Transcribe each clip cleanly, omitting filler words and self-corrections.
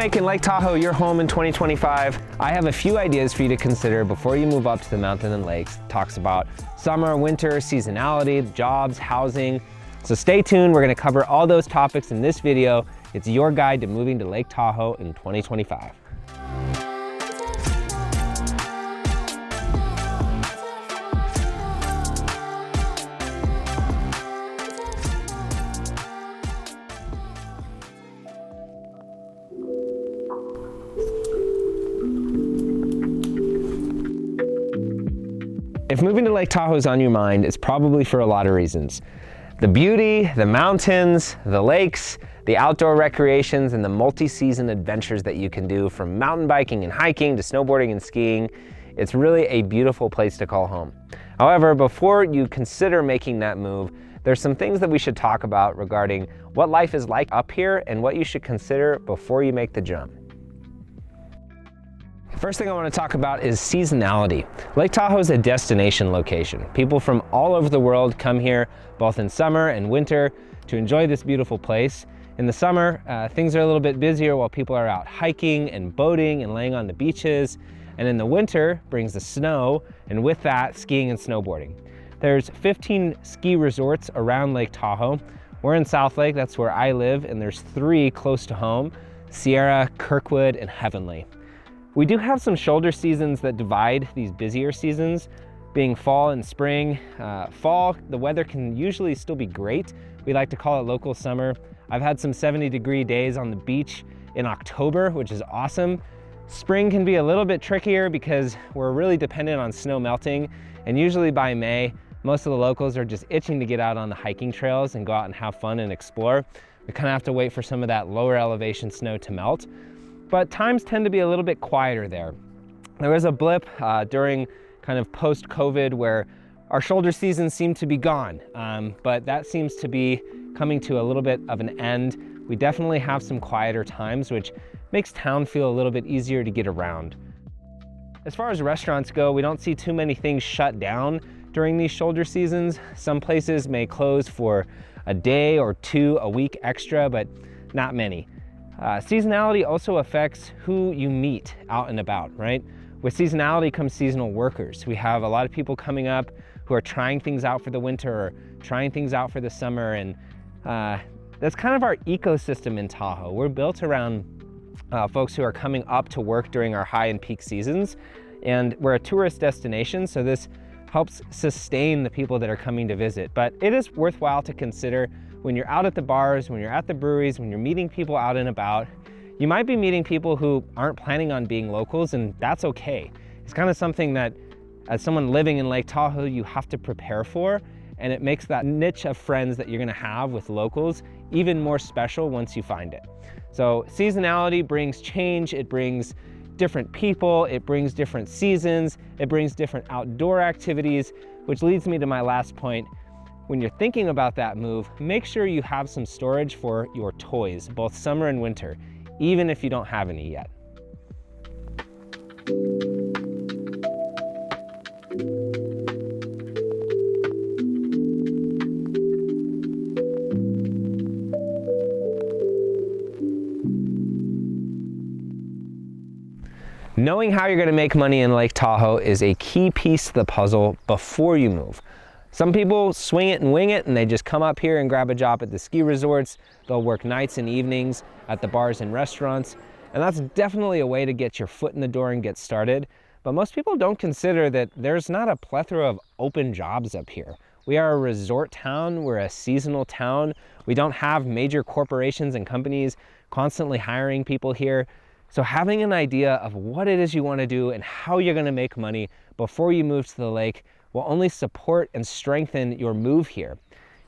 making Lake Tahoe your home in 2025, I have a few ideas for you to consider before you move up to the mountain and lakes. It talks about summer, winter, seasonality, jobs, housing. So stay tuned, we're gonna cover all those topics in this video. It's your guide to moving to Lake Tahoe in 2025. If moving to Lake Tahoe is on your mind, it's probably for a lot of reasons. The beauty, the mountains, the lakes, the outdoor recreations, and the multi-season adventures that you can do, from mountain biking and hiking to snowboarding and skiing. It's really a beautiful place to call home. However, before you consider making that move, there's some things that we should talk about regarding what life is like up here and what you should consider before you make the jump. First thing I want to talk about is seasonality. Lake Tahoe is a destination location. People from all over the world come here, both in summer and winter, to enjoy this beautiful place. In the summer, things are a little bit busier while people are out hiking and boating and laying on the beaches. And in the winter brings the snow, and with that, skiing and snowboarding. There's 15 ski resorts around Lake Tahoe. We're in South Lake, that's where I live, and there's 3 close to home: Sierra, Kirkwood, and Heavenly. We do have some shoulder seasons that divide these busier seasons, being fall and spring. Fall, the weather can usually still be great. We like to call it local summer. I've had some 70-degree days on the beach in October, which is awesome. Spring can be a little bit trickier because we're really dependent on snow melting, and usually by May, most of the locals are just itching to get out on the hiking trails and go out and have fun and explore. We kind of have to wait for some of that lower elevation snow to melt. But times tend to be a little bit quieter there. There was a blip during kind of post-COVID where our shoulder season seemed to be gone, but that seems to be coming to a little bit of an end. We definitely have some quieter times, which makes town feel a little bit easier to get around. As far as restaurants go, we don't see too many things shut down during these shoulder seasons. Some places may close for a day or 2 a week extra, but not many. Seasonality also affects who you meet out and about, right? With seasonality comes seasonal workers. We have a lot of people coming up who are trying things out for the winter or trying things out for the summer, and that's kind of our ecosystem in Tahoe. We're built around folks who are coming up to work during our high and peak seasons, and we're a tourist destination, so this helps sustain the people that are coming to visit. But it is worthwhile to consider when you're out at the bars, when you're at the breweries, when you're meeting people out and about. You might be meeting people who aren't planning on being locals, and that's okay. It's kind of something that, as someone living in Lake Tahoe, you have to prepare for, and it makes that niche of friends that you're gonna have with locals even more special once you find it. So seasonality brings change, it brings different people, it brings different seasons, it brings different outdoor activities, which leads me to my last point. When you're thinking about that move, make sure you have some storage for your toys, both summer and winter, even if you don't have any yet. Knowing how you're going to make money in Lake Tahoe is a key piece to the puzzle before you move. Some people swing it and wing it, and they just come up here and grab a job at the ski resorts. They'll work nights and evenings at the bars and restaurants, and that's definitely a way to get your foot in the door and get started. But most people don't consider that there's not a plethora of open jobs up here. We are a resort town, we're a seasonal town. We don't have major corporations and companies constantly hiring people here. So having an idea of what it is you want to do and how you're going to make money before you move to the lake will only support and strengthen your move here.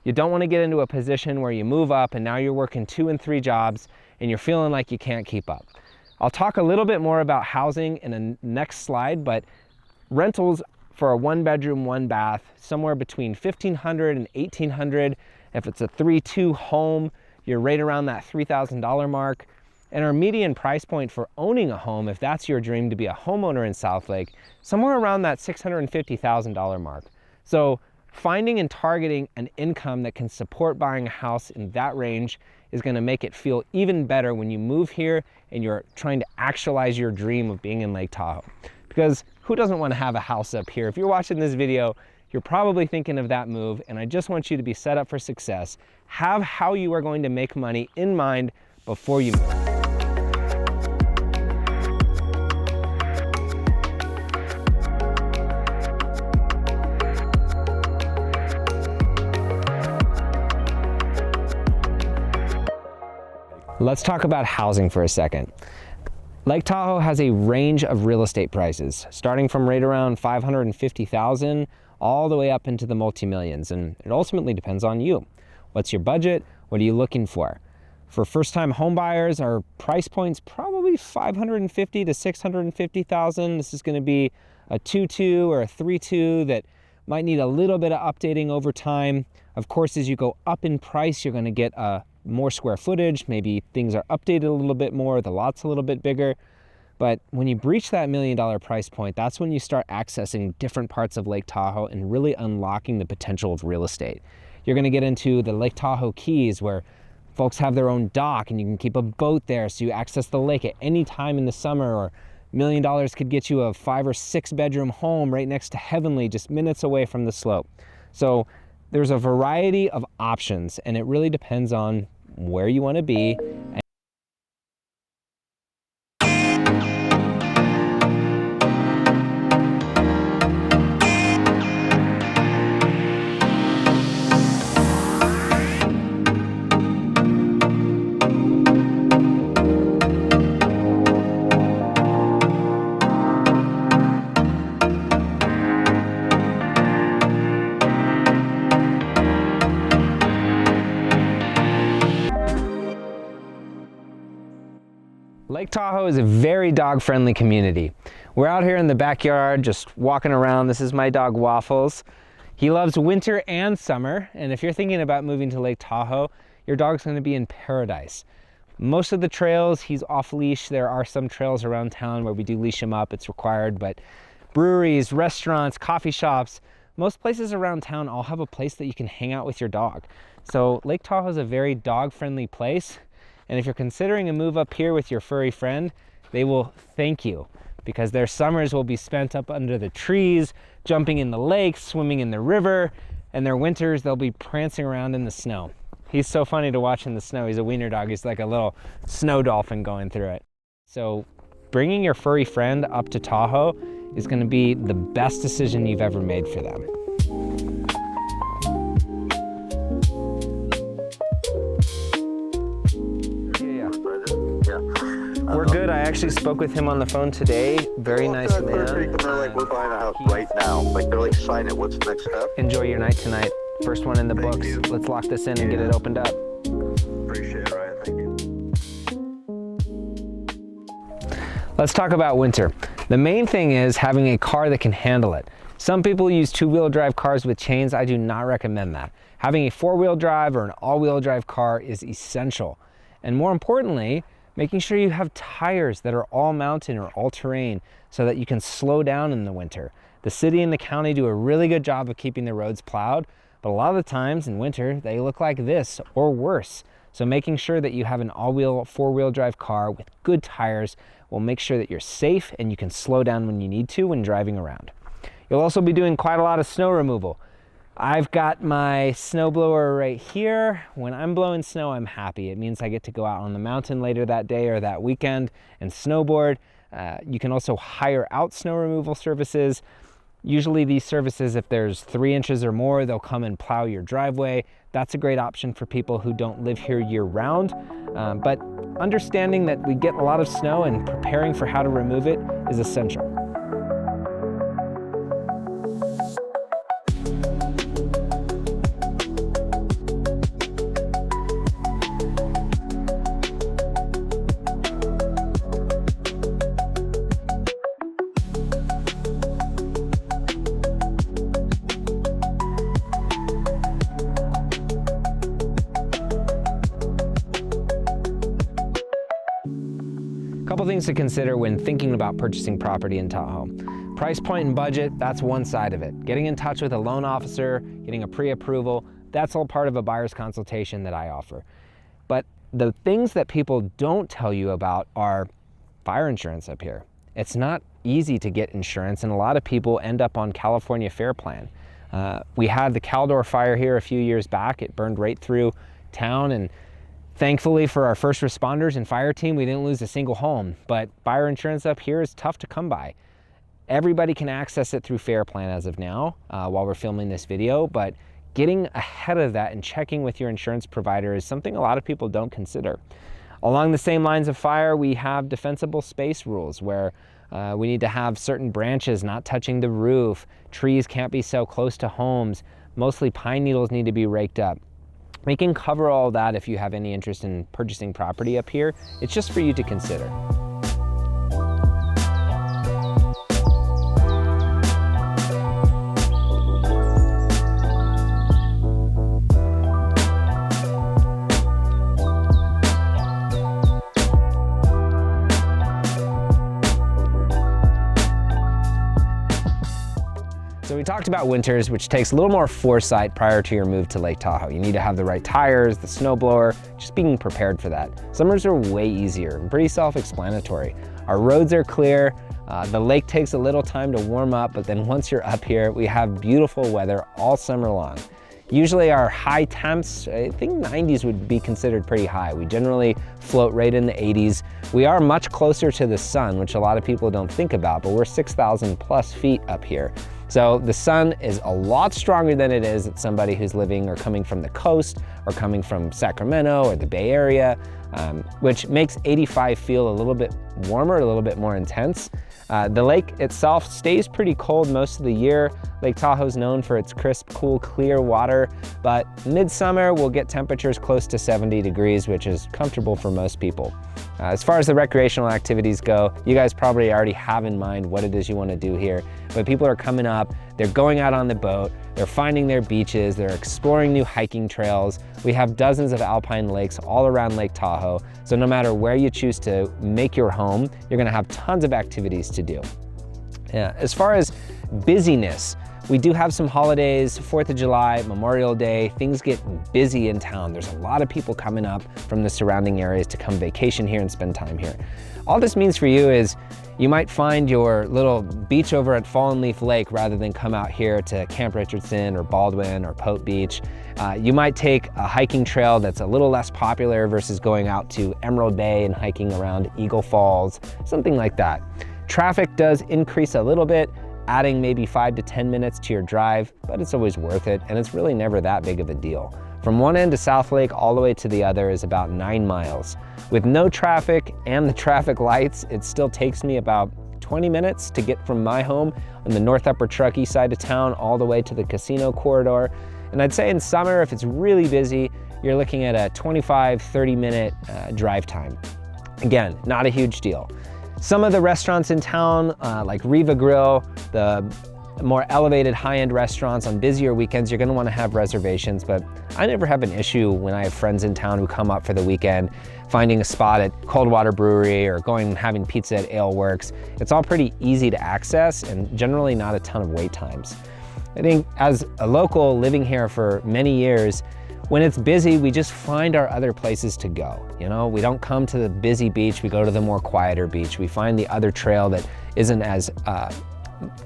You don't want to get into a position where you move up and now you're working 2 and 3 jobs and you're feeling like you can't keep up. I'll talk a little bit more about housing in the next slide, but rentals for a 1-bedroom, 1-bath, somewhere between $1,500 and $1,800. If it's a 3-2 home, you're right around that $3,000 mark. And our median price point for owning a home, if that's your dream to be a homeowner in South Lake, somewhere around that $650,000 mark. So finding and targeting an income that can support buying a house in that range is going to make it feel even better when you move here and you're trying to actualize your dream of being in Lake Tahoe. Because who doesn't want to have a house up here? If you're watching this video, you're probably thinking of that move, and I just want you to be set up for success. Have how you are going to make money in mind before you move. Let's talk about housing for a second. Lake Tahoe has a range of real estate prices, starting from right around $550,000 all the way up into the multi-millions, and it ultimately depends on you. What's your budget? What are you looking for? For first-time home buyers, our price point's probably $550,000 to $650,000. This is going to be a 2.2 or a 3.2 that might need a little bit of updating over time. Of course, as you go up in price, you're going to get more square footage. Maybe things are updated a little bit more, the lot's a little bit bigger. But when you breach that $1 million price point, that's when you start accessing different parts of Lake Tahoe and really unlocking the potential of real estate. You're going to get into the Lake Tahoe Keys, where folks have their own dock and you can keep a boat there, so you access the lake at any time in the summer. Or $1 million could get you a 5 or 6 bedroom home right next to Heavenly, just minutes away from the slope. So there's a variety of options, and it really depends on where you want to be. Lake Tahoe is a very dog-friendly community. We're out here in the backyard just walking around. This is my dog Waffles. He loves winter and summer, and if you're thinking about moving to Lake Tahoe, your dog's going to be in paradise. Most of the trails, he's off leash. There are some trails around town where we do leash him up, it's required, but breweries, restaurants, coffee shops, most places around town all have a place that you can hang out with your dog. So Lake Tahoe is a very dog-friendly place. And if you're considering a move up here with your furry friend, they will thank you, because their summers will be spent up under the trees, jumping in the lake, swimming in the river, and their winters they'll be prancing around in the snow. He's so funny to watch in the snow. He's a wiener dog. He's like a little snow dolphin going through it. So bringing your furry friend up to Tahoe is going to be the best decision you've ever made for them. We're good. I actually spoke with him on the phone today. Very nice man. They're like, we're buying a house right now. Like, they're like, sign it. What's the next step? Enjoy your night tonight. First one in the books. You. Let's lock this in and get it opened up. Appreciate it, Ryan. Thank you. Let's talk about winter. The main thing is having a car that can handle it. Some people use two-wheel drive cars with chains. I do not recommend that. Having a four-wheel drive or an all-wheel drive car is essential. And more importantly, making sure you have tires that are all mountain or all terrain so that you can slow down in the winter. The city and the county do a really good job of keeping the roads plowed, but a lot of the times in winter, they look like this or worse. So making sure that you have an all-wheel, four-wheel drive car with good tires will make sure that you're safe and you can slow down when you need to when driving around. You'll also be doing quite a lot of snow removal. I've got my snowblower right here. When I'm blowing snow, I'm happy. It means I get to go out on the mountain later that day or that weekend and snowboard. You can also hire out snow removal services. Usually these services, if there's 3 inches or more, they'll come and plow your driveway. That's a great option for people who don't live here year round. But understanding that we get a lot of snow and preparing for how to remove it is essential. Couple things to consider when thinking about purchasing property in Tahoe. Price point and budget, that's one side of it. Getting in touch with a loan officer, getting a pre-approval, that's all part of a buyer's consultation that I offer. But the things that people don't tell you about are fire insurance up here. It's not easy to get insurance, and a lot of people end up on California Fair Plan. We had the Caldor fire here a few years back. It burned right through town, and thankfully for our first responders and fire team, we didn't lose a single home. But fire insurance up here is tough to come by. Everybody can access it through Fair Plan as of now while we're filming this video, but getting ahead of that and checking with your insurance provider is something a lot of people don't consider. Along the same lines of fire, we have defensible space rules where we need to have certain branches not touching the roof. Trees can't be so close to homes. Mostly pine needles need to be raked up. We can cover all that if you have any interest in purchasing property up here. It's just for you to consider. So we talked about winters, which takes a little more foresight prior to your move to Lake Tahoe. You need to have the right tires, the snowblower, just being prepared for that. Summers are way easier and pretty self-explanatory. Our roads are clear. The lake takes a little time to warm up, but then once you're up here, we have beautiful weather all summer long. Usually our high temps, I think 90s would be considered pretty high. We generally float right in the 80s. We are much closer to the sun, which a lot of people don't think about, but we're 6,000 plus feet up here. So the sun is a lot stronger than it is at somebody who's living or coming from the coast or coming from Sacramento or the Bay Area, which makes 85 feel a little bit warmer, a little bit more intense. The lake itself stays pretty cold most of the year. Lake Tahoe is known for its crisp, cool, clear water, but midsummer we'll get temperatures close to 70 degrees, which is comfortable for most people. As far as the recreational activities go, you guys probably already have in mind what it is you want to do here, but people are coming up, they're going out on the boat, they're finding their beaches, they're exploring new hiking trails. We have dozens of alpine lakes all around Lake Tahoe, so no matter where you choose to make your home, you're gonna have tons of activities to do. As far as busyness, we do have some holidays, 4th of July, Memorial Day, things get busy in town. There's a lot of people coming up from the surrounding areas to come vacation here and spend time here. All this means for you is you might find your little beach over at Fallen Leaf Lake rather than come out here to Camp Richardson or Baldwin or Pope Beach. You might take a hiking trail that's a little less popular versus going out to Emerald Bay and hiking around Eagle Falls, something like that. Traffic does increase a little bit, adding maybe 5 to 10 minutes to your drive, but it's always worth it, and it's really never that big of a deal. From one end of South Lake all the way to the other is about 9 miles. With no traffic and the traffic lights, it still takes me about 20 minutes to get from my home on the North Upper Truckee side of town all the way to the casino corridor. And I'd say in summer, if it's really busy, you're looking at a 25, 30-minute drive time. Again, not a huge deal. Some of the restaurants in town, like Riva Grill, the more elevated high-end restaurants on busier weekends, you're gonna wanna have reservations, but I never have an issue when I have friends in town who come up for the weekend, finding a spot at Coldwater Brewery or going and having pizza at Ale Works. It's all pretty easy to access and generally not a ton of wait times. I think as a local living here for many years, when it's busy, we just find our other places to go. You know, we don't come to the busy beach, we go to the more quieter beach. We find the other trail that isn't as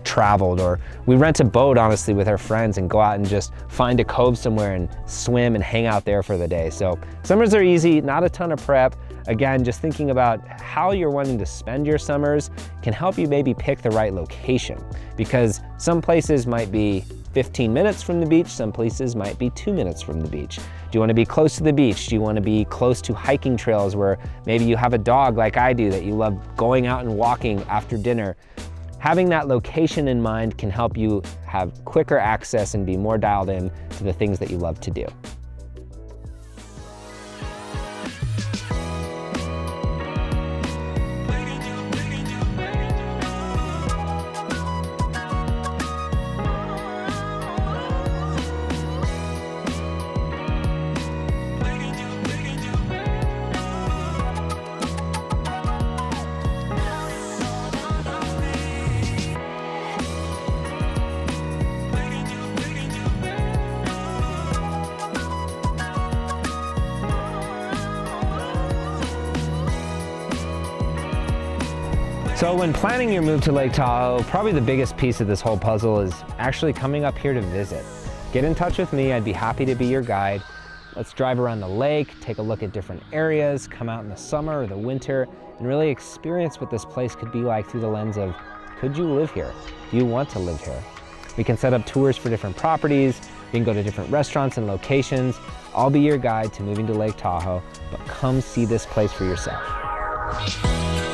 traveled, or we rent a boat, honestly, with our friends and go out and just find a cove somewhere and swim and hang out there for the day. So summers are easy, not a ton of prep. Again, just thinking about how you're wanting to spend your summers can help you maybe pick the right location, because some places might be 15 minutes from the beach, some places might be 2 minutes from the beach. Do you want to be close to the beach? Do you want to be close to hiking trails where maybe you have a dog like I do that you love going out and walking after dinner? Having that location in mind can help you have quicker access and be more dialed in to the things that you love to do. So when planning your move to Lake Tahoe, probably the biggest piece of this whole puzzle is actually coming up here to visit. Get in touch with me, I'd be happy to be your guide. Let's drive around the lake, take a look at different areas, come out in the summer or the winter, and really experience what this place could be like through the lens of, could you live here? Do you want to live here? We can set up tours for different properties, we can go to different restaurants and locations. I'll be your guide to moving to Lake Tahoe, but come see this place for yourself.